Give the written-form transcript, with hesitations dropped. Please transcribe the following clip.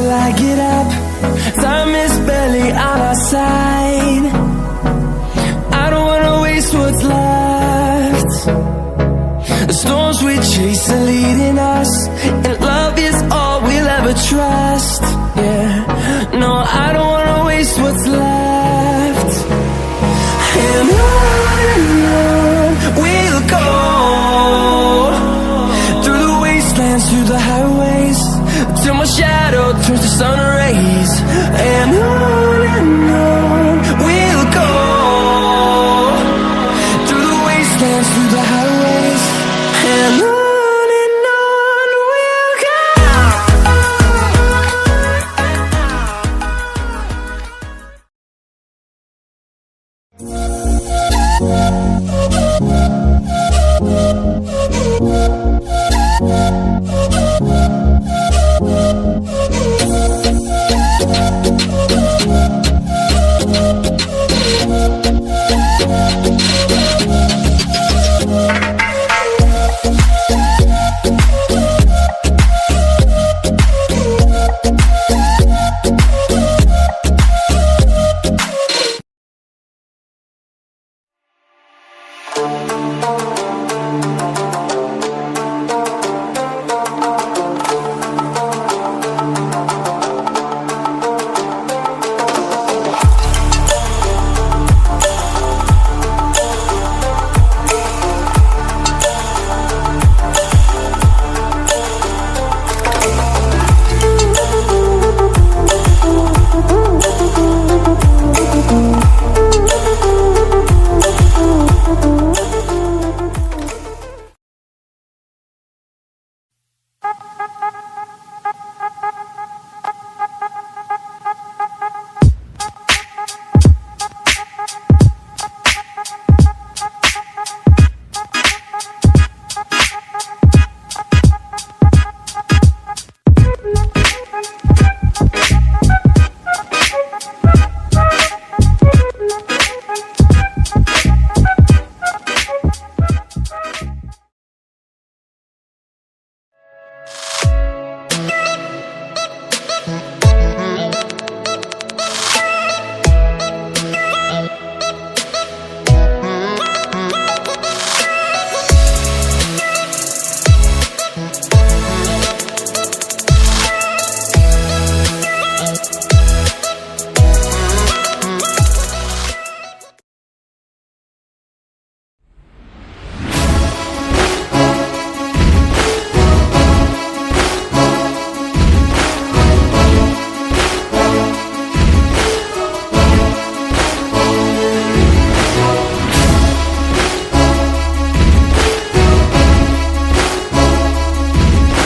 till I get up. Time is barely on our side. I don't wanna waste what's left. The storms we chase are leading us, and love is all we'll ever trust. Yeah, no, I don't wanna waste what's left. And on we'll go, through the wastelands, through the highways, till my shadow turns to sun rays. And on we'll go, through the wastelands, through the